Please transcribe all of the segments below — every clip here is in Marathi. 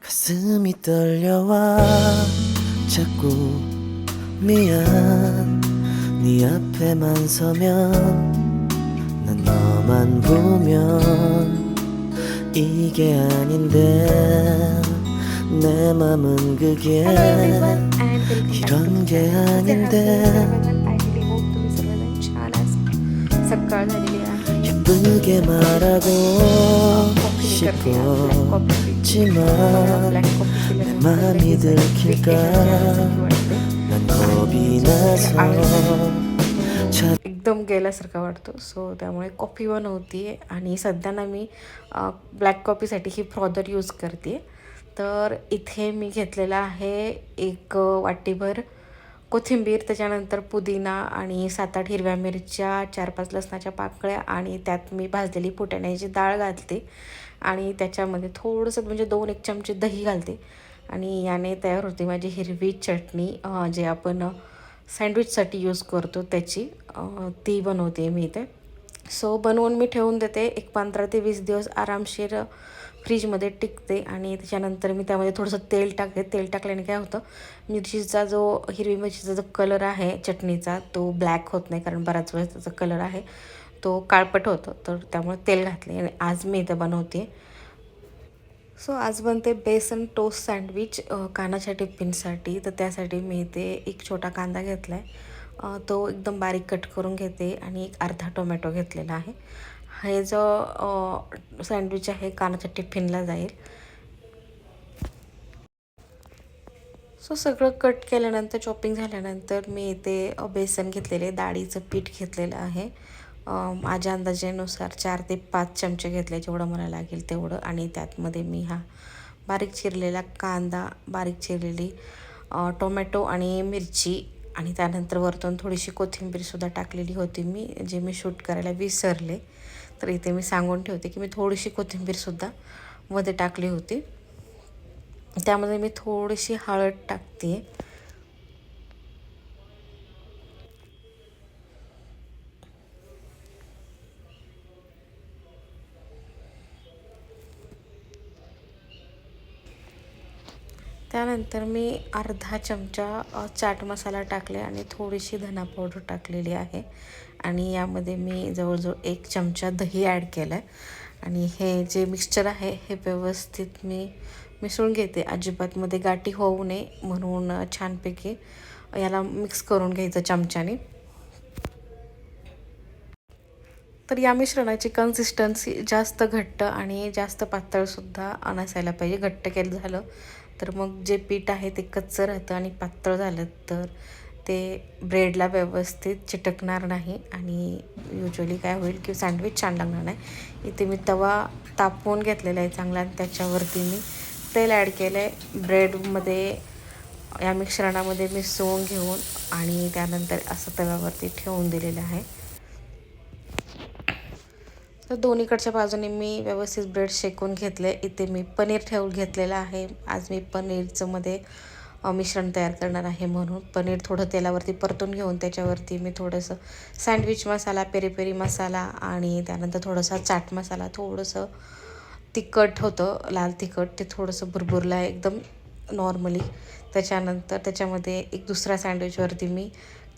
가슴이 떨려와 자꾸 미안 네 앞에만 서면 난 너만 보면 이게 아닌데 내 맘은 그게 이런 게 아닌데 सकाळ झालेली आहे. 예쁘게 말하고 싶었지만 내 맘이 들킬까 난 겁이 나서 एकदम गेल्यासारखा वाटतो. सो त्यामुळे कॉफी बनवते आणि सध्या ना मी ब्लॅक कॉफीसाठी ही फ्रॉदर यूज करते. तर इथे मी घेतलेला आहे एक वाटीभर कोथिंबीर, त्याच्यानंतर पुदिना आणि 7-8 हिरव्या मिरच्या, 4-5 लसणाच्या पाकळ्या आणि त्यात मी भाजलेली फुटाण्याची डाळ घालते आणि त्याच्यामध्ये थोडंसं म्हणजे 2-1 चमचे दही घालते आणि याने तयार होते माझी हिरवी चटणी, जे आपण सँडविचसाठी यूज करतो त्याची, ती बनवते मी इथे. सो बनवून मी ठेवून देते. एक 15 ते 20 दिवस आरामशीर फ्रीजमध्ये टिकते आणि त्याच्यानंतर मी त्यामध्ये थोडंसं तेल टाकते. तेल टाकल्याने काय होतं, मिरचीचा जो हिरवी मिरचीचा जो कलर आहे चटणीचा तो ब्लॅक होत नाही, कारण बराच वेळेस त्याचा कलर आहे तो काळपट होतो. तर त्यामुळे तेल घातले आणि आज मी इथं बनवते. सो आज बनते बेसन टोस्ट सँडविच कानाच्या टिफिनसाठी. तर त्यासाठी मी इथे एक छोटा कांदा घेतला आहे, तो एकदम बारीक कट करून घेते आणि एक अर्धा टोमॅटो घेतलेला आहे. हे जो सँडविच आहे कानाच्या टिफिनला जाईल. सो सगळं कट केल्यानंतर, चॉपिंग झाल्यानंतर मी इथे बेसन घेतलेले, डाळीचं पीठ घेतलेलं आहे. माझ्या अंदाजानुसार 4 ते 5 चमचे घेतले, जेवढं मला लागेल तेवढं. आणि त्यातमध्ये मी हा बारीक चिरलेला कांदा, बारीक चिरलेली टोमॅटो आणि मिरची आणि त्यानंतर वरतून थोडीशी कोथिंबीरसुद्धा टाकलेली होती मी, जे मी शूट करायला विसरले. तर इथे मी सांगून ठेवते की मी थोडीशी कोथिंबीरसुद्धा मध्ये टाकली होती. त्यामध्ये मी थोडीशी हळद टाकते. त्यानंतर मी अर्धा चमचा चाट मसाला टाकले आणि थोडीशी धना पावडर टाकलेली आहे आणि यामध्ये मी जवळजवळ 1 चमचा दही ॲड केलं आहे आणि हे जे मिक्सचर आहे हे व्यवस्थित मी मिसळून घेते. अजिबात मध्ये गाठी होऊ नये म्हणून छानपैकी याला मिक्स करून घ्यायचं चमच्याने. तर या मिश्रणाची कन्सिस्टन्सी जास्त घट्ट आणि जास्त पातळसुद्धा नसायला पाहिजे. घट्ट केलं झालं तर मग जे पीठ आहे ते कच्चं राहतं आणि पातळ झालं तर ते ब्रेडला व्यवस्थित चिटकणार नाही आणि युजली काय होईल की सँडविच छान लागणार नाही. इथे मी तवा तापवून घेतलेला आहे चांगला आणि त्याच्यावरती मी तेल ॲड केलं आहे. ब्रेडमध्ये या मिश्रणामध्ये मिसळून घेऊन आणि त्यानंतर असं तव्यावरती ठेवून दिलेलं आहे. तर दोन्हीकडच्या बाजूने मी व्यवस्थित ब्रेड शेकून घेतले. इथे मी पनीर ठेवून घेतलेलं आहे. आज मी पनीरचं मध्ये मिश्रण तयार करणार आहे म्हणून पनीर थोडं तेलावरती परतून घेऊन त्याच्यावरती मी थोडंसं सँडविच मसाला, पेरी पेरी मसाला आणि त्यानंतर थोडासा चाट मसाला, थोडंसं तिखट होतं लाल तिखट, ते थोडंसं भुरभुरलं आहे एकदम नॉर्मली. त्याच्यानंतर त्याच्यामध्ये एक दुसऱ्या सँडविचवरती मी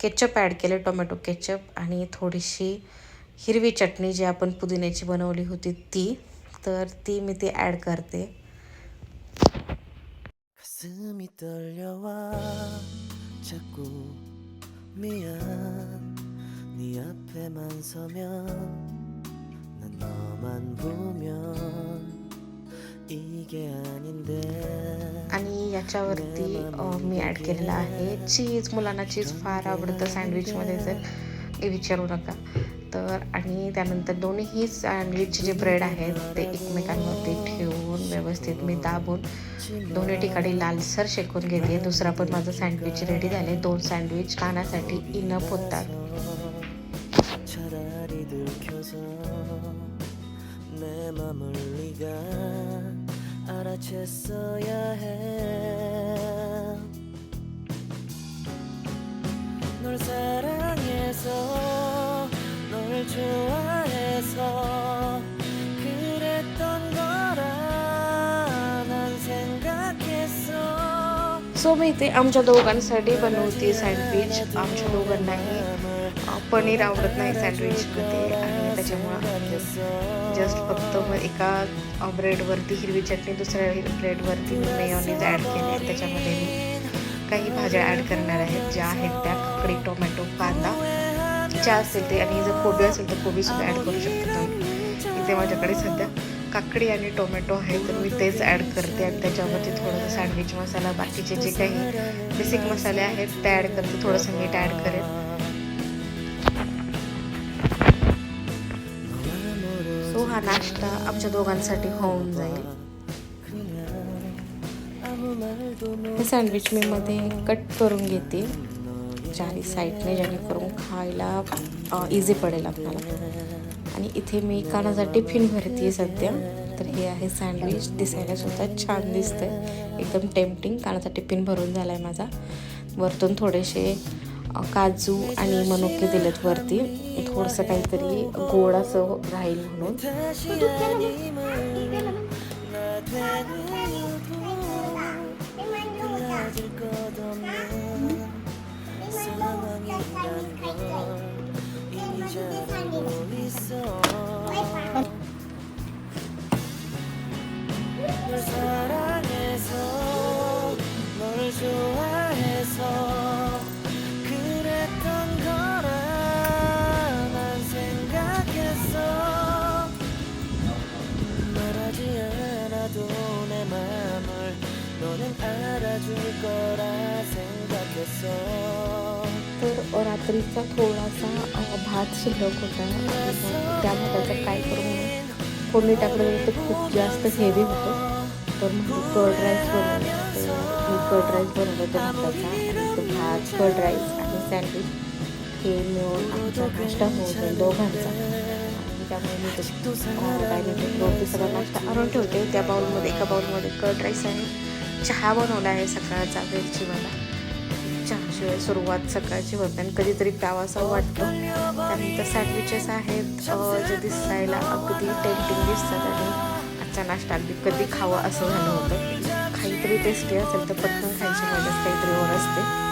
केचप ॲड केले, टोमॅटो केचप आणि थोडीशी हिरवी चटणी जी आपण पुदिन्याची बनवली होती ती, तर ती मी ते ॲड करते. 가슴이 떨려와 자꾸 미안 네 앞에만 서면 난 너만 보면 이게 아닌데 आणि याच्यावरती मी ॲड केलेलं आहे चीज. मुलांना चीज फार आवडतं सँडविचमध्ये, जर विचारू नका. तर आणि त्यानंतर दोन्हीही सँडविचचे जे ब्रेड आहेत ते एकमेकांवरती ठेवून व्यवस्थित मी दाबून दोन्ही ठिकाणी लालसर शेकून घेते. दुसरा पण माझं सँडविच रेडी झाले. 2 सँडविच कानासाठी इनफ होतात. 차라리 들켜서 내 맘을 네가 알아챘어야 해 널 사랑해서 널 좋아해서 그랬던 거라 난 생각 सो मी इथे आमच्या दोघांसाठी बनवते सँडविच. आमच्या दोघांनाही पनीर आवडत नाही सँडविचमध्ये आणि त्याच्यामुळं जस्ट फक्त मग एका ब्रेडवरती हिरवी चटणी, दुसऱ्या ब्रेडवरती मी मेयोनीज ॲड केले आहे. त्याच्यामध्ये मी काही भाज्या ॲड करणार आहेत, ज्या आहेत त्या काकडी, टोमॅटो, कांदा ज्या असतील ते, आणि जर कोबी असेल तर कोबीसुद्धा ॲड करू शकतो तुम्ही. इथे माझ्याकडे सध्या काकडी आणि टोमॅटो आहे तर मी तेच ॲड करते आणि त्याच्यावरती थोडंसं सँडविच मसाला, बाकीचे जे काही बेसिक मसाले आहेत ते ॲड करते, थोडंसं मीठ ॲड करेन. सो हा नाश्ता आमच्या दोघांसाठी होऊन जाईल. हे सँडविच मी मध्ये कट करून घेते चारी साईडने, जेणेकरून खायला इझी पडेल आपल्याला. आणि इथे मी कानाचा टिफिन भरते सध्या. तर हे आहे सँडविच, दिसायला सुद्धा छान दिसतंय, एकदम टेम्पटिंग. कानाचा टिफिन भरून झाला आहे माझा. वरतून थोडेसे काजू आणि मनुके दिलेत वरती, थोडंसं काहीतरी गोड असं राहील म्हणून. 널 사랑해서 널 좋아해서 그랬던 거라 난 생각했어. 말하지 않아도 내 맘을 너는 알아줄 거라 생각했어. तर रात्रीचा थोडासा भात शिल्लक होता, त्या भाताचं काय करू म्हणून फोडणी टाकलं तर खूप जास्त हेवी होतो. तर मग कर्ड राईस बनवला, मी कर्ड राईस बनवलं होतं भाताचा, आणि तो भात, कर्ड राईस आणि सँडविच हे मिळून आमचा नाश्ता होऊ जाईल दोघांचा. आणि त्यामुळे मी तो डायनिंग टेबलवरती सगळा नाश्ता आणून ठेवते. त्या बाउलमध्ये, एका बाउलमध्ये कर्ड राईस आहे, चहा बनवला आहे सकाळचा वेलची मला. चहाशिवाय सुरुवात सकाळची होते आणि कधीतरी प्यावासा वाटतो. त्यानंतर सँडविचेस आहेत जे दिसायला अगदी टेम्पटिंग दिसतात आणि आजचा नाश्ता अगदी कधी खावं असं झालं होतं. काहीतरी टेस्टी असेल तर पटकन खायची मजाच काहीतरी वर असते.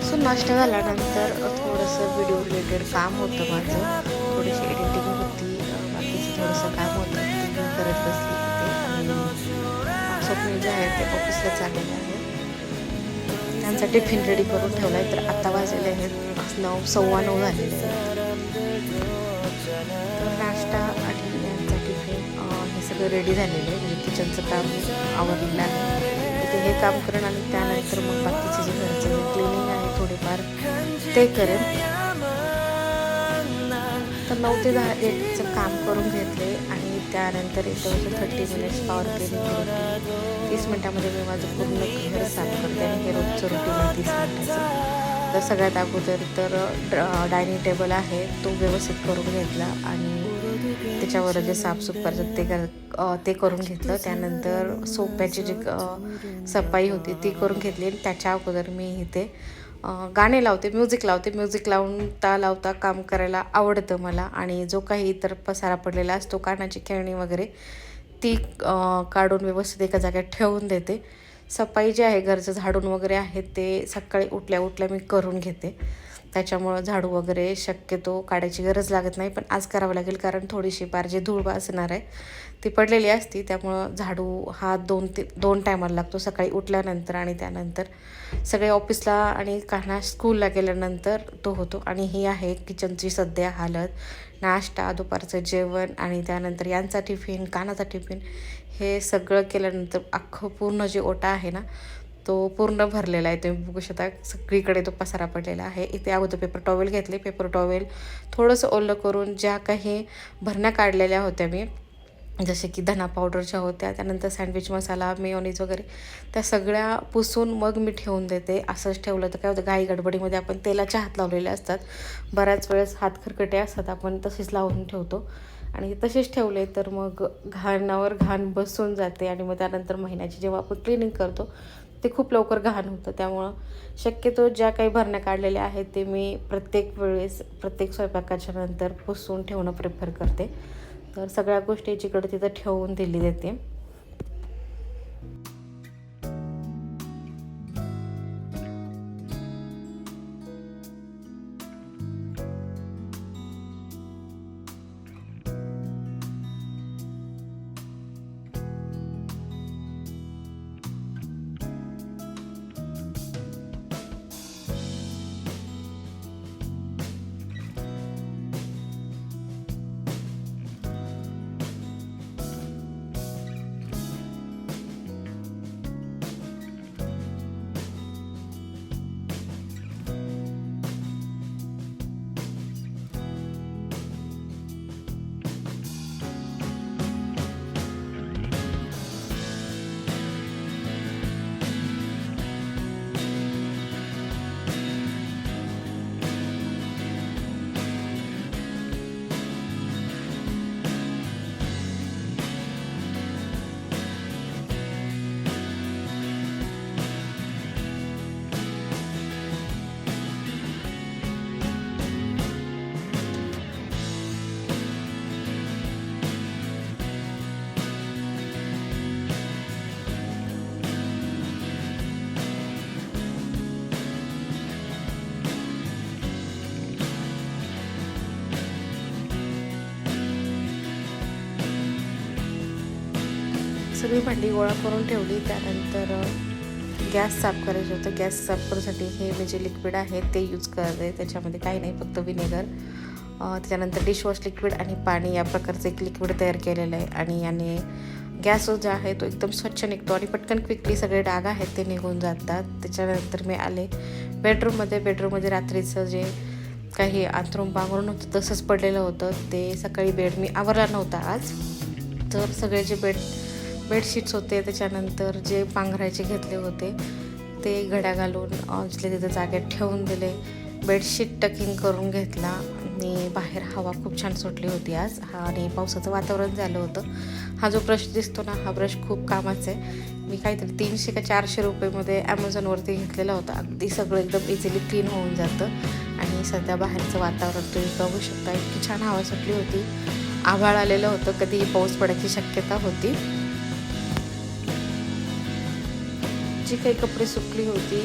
सो नाश्ता झाल्यानंतर थोडंसं व्हिडिओ रिलेटेड काम होतं माझं, थोडीशी एडिटिंग होती, बाकीचं थोडंसं काम होतं ते मी करत बसली होते. आणि स्वप्नील जे आहे ते ऑफिसला चाललेले आहे, त्यांचा टिफिन रेडी करून ठेवला आहे. तर आता वाजलेले आहेत 9, 9:15 झालेले आहेत. तर नाश्ता आणि यांचा टिफिन हे सगळं रेडी झालेलं आहे, म्हणजे किचनचं काम आवडलेलं आहे. ते हे काम करेन आणि त्यानंतर मग बाकीचे जे घरचं जे क्लिनिंग आहे थोडेफार ते करेन. तर 9 ते 10 काम करून घेतले आणि त्यानंतर इथं 30 मिनिट्स पॉवर क्लिनिंग केली. 30 मिनिटामध्ये मी माझं पूर्ण घर साफ करते आणि हे रोजचं रुटीन आहे 30 मिनिटाचं. तर सगळ्यात अगोदर तर डायनिंग टेबल आहे तो व्यवस्थित करून घेतला आणि त्याच्यावर जे साफसूफ करायचं ते करून घेतलं. त्यानंतर सोप्याची जी सफाई होती ती करून घेतली. त्याच्या अगोदर मी इथे गाणे लावते, म्युझिक लावता काम करायला आवडतं मला. आणि जो काही इतर पसारा पडलेला असतो, कानाची खेळणी वगैरे, ती काढून व्यवस्थित एका जागेत ठेवून देते. सफाई जी आहे, घरचं झाडून वगैरे आहे ते सकाळी उठल्या मी करून घेते. त्याच्यामुळं झाडू वगैरे शक्यतो काढायची गरज लागत नाही, पण आज करावं लागेल कारण थोडीशी पारजी धूळ असणार आहे ती पडलेली असती. त्यामुळं झाडू हा 2 टायमाला लागतो, सकाळी उठल्यानंतर आणि त्यानंतर सगळे ऑफिसला आणि कान्हा स्कूलला गेल्यानंतर तो होतो. आणि ही आहे किचनची सध्या हालत. नाश्ता, दुपारचं जेवण आणि त्यानंतर यांचा टिफिन, कानाचा टिफिन, हे सगळं केल्यानंतर अख्खं पूर्ण जे ओटा आहे ना तो पूर्ण भरलेला आहे. तुम्ही बघू शकता सगळीकडे तो पसारा पडलेला आहे. इथे अगोदर पेपर टॉवेल घेतले, पेपर टॉवेल थोडंसं ओलं करून ज्या काही भरण्या काढलेल्या होत्या मी, जसे की धना पावडरच्या होत्या, त्यानंतर सँडविच मसाला, मेयोनीज वगैरे, त्या सगळ्या पुसून मग मी ठेवून देते. असंच ठेवलं तर काय होतं, घाई गडबडीमध्ये आपण तेलाचे हात लावलेले असतात, बऱ्याच वेळेस हात खरकटे असतात, आपण तसेच लावून ठेवतो आणि तसेच ठेवले तर मग घाणावर घाण बसून जाते आणि मग त्यानंतर महिन्याची जेव्हा आपण क्लिनिंग करतो ते खूप लवकर घाण होतं. त्यामुळं शक्यतो ज्या काही भरण्या काढलेल्या आहेत ते मी प्रत्येक वेळेस प्रत्येक स्वयंपाकाच्या नंतर पुसून ठेवणं प्रेफर करते. तर सगळ्या गोष्टी जिकडं तिथं ठेवून दिली देते. सगळी भांडी गोळा करून ठेवली. त्यानंतर गॅस साफ करायचं होतं. गॅस साफ करण्यासाठी हे मी जे लिक्विड आहे ते यूज करते. त्याच्यामध्ये काही नाही, फक्त विनेगर, त्याच्यानंतर डिशवॉश लिक्विड आणि पाणी या प्रकारचं एक लिक्विड तयार केलेलं आहे. आणि याने गॅस जो आहे तो एकदम स्वच्छ निघतो आणि पटकन क्विकली सगळे डाग आहेत ते निघून जातात. त्याच्यानंतर मी आले बेडरूममध्ये रात्रीचं जे काही अंथरूण पांघरून होतं तसंच पडलेलं होतं. ते सकाळी बेड मी आवरला नव्हता आज, तर सगळे जे बेडशीट्स होते त्याच्यानंतर जे पांघरायचे घेतले होते ते घड्या घालून जिथले तिथं जागेत ठेवून दिले. बेडशीट टकिंग करून घेतला आणि बाहेर हवा खूप छान सुटली होती आज आणि पावसाचं वातावरण झालं होतं. हा जो ब्रश दिसतो ना, हा ब्रश खूप कामाचा आहे. मी काहीतरी 300 का 400 रुपयेमध्ये ॲमेझॉनवरती घेतलेला होता. अगदी सगळं एकदम इझिली क्लीन होऊन जातं. आणि सध्या बाहेरचं वातावरण तुम्ही बघू शकता, इतकी छान हवा सुटली होती. आभाळ आलेलं होतं, कधीही पाऊस पडायची शक्यता होती. जी काही कपडे सुकली होती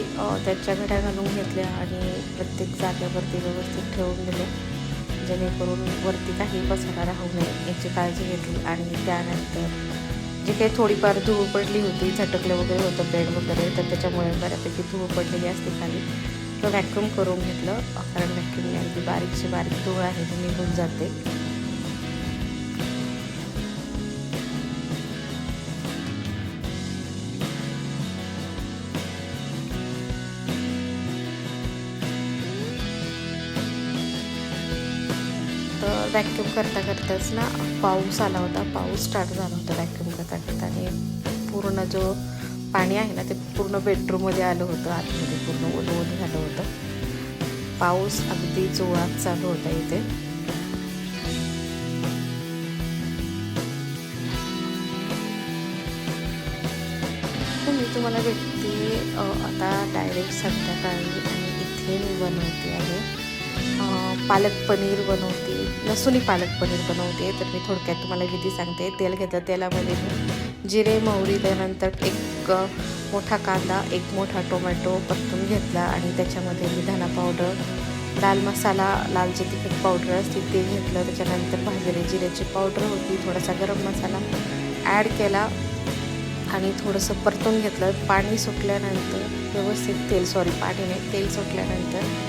त्याच्या घड्या घालून घेतल्या आणि प्रत्येक जागेवरती व्यवस्थित ठेवून दिले, जेणेकरून वरती काही पसारा राहू नये याची काळजी घेतली. आणि त्यानंतर जी काही थोडीफार धूळ पडली होती, झटकलं वगैरे होतं बेड वगैरे, तर त्याच्यामुळे बऱ्यापैकी धूळ पडलेली असते खाली, तर व्हॅक्यूम करून घेतलं. कारण व्हॅक्यूमने अगदी बारीकशी बारीक धूळ आहे ती निघून जाते. तर व्हॅक्यूम करताच ना पाऊस आला होता. पाऊस स्टार्ट झाला होता व्हॅक्यूम करता आणि पूर्ण जो पाणी आहे ना ते पूर्ण बेडरूममध्ये आलं होतं. आतमध्ये पूर्ण ओलं झालं होतं. पाऊस अगदी जोरात चालू होता इथे. तर मी तुम्हाला भेटते आता डायरेक्ट संध्याकाळी आणि इथे मी बनवते आहे पालक पनीर बनवते, लसूणी पालक पनीर बनवते. तर मी थोडक्यात तुम्हाला विधी सांगते. तेल घेतलं, तेलामध्ये जिरे, मोहरी, त्यानंतर एक मोठा कांदा, एक मोठा टोमॅटो परतून घेतला आणि त्याच्यामध्ये मी धना पावडर, लाल मसाला, लाल जे तिखट पावडर असते ते घेतलं. त्याच्यानंतर भाजलेली जिऱ्याची पावडर होती, थोडासा गरम मसाला ॲड केला आणि थोडंसं परतून घेतलं. पाणी सुटल्यानंतर व्यवस्थित तेल सुटल्यानंतर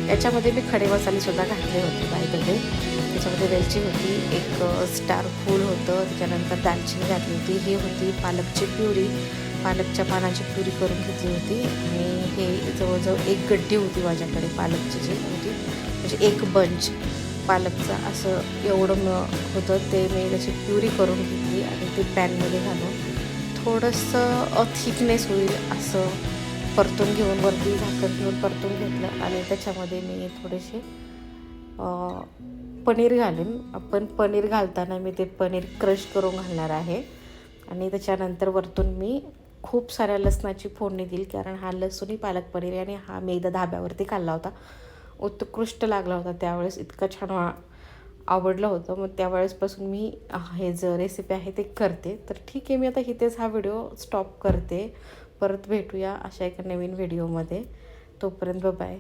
याच्यामध्ये मी खडे मसालेसुद्धा घातले होते. बाय त्याच्यामध्ये वेलची होती, एक स्टार फूल होतं, त्याच्यानंतर दालचिनी घातली होती. ही होती पालकची प्युरी, पालकच्या पानाची प्युरी करून घेतली होती. आणि हे जवळजवळ एक गड्डी होती माझ्याकडे पालकची जी होती, म्हणजे एक बंच पालकचा असं एवढं होतं. ते मी त्याची प्युरी करून घेतली आणि ते पॅनमध्ये घालून थोडंसं थिकनेस होईल असं परतून घेऊन वरती झाकण घेऊन परतून घेतलं. आणि त्याच्यामध्ये मी थोडेसे पनीर घालेन. पण पनीर घालताना मी ते पनीर क्रश करून घालणार आहे आणि त्याच्यानंतर वरतून मी खूप साऱ्या लसणाची फोडणी देईल, कारण हा लसूणी पालक पनीर आहे आणि हा मी एकदा धाब्यावरती खाल्ला होता, उत्कृष्ट लागला होता. त्यावेळेस इतकं छान आवडलं होतं. मग त्यावेळेसपासून मी हे जे रेसिपी आहे ते करते. तर ठीक आहे, मी आता इथेच हा व्हिडिओ स्टॉप करते. परत भेटूया अशा एका नवीन व्हिडिओमध्ये. तोपर्यंत बाय.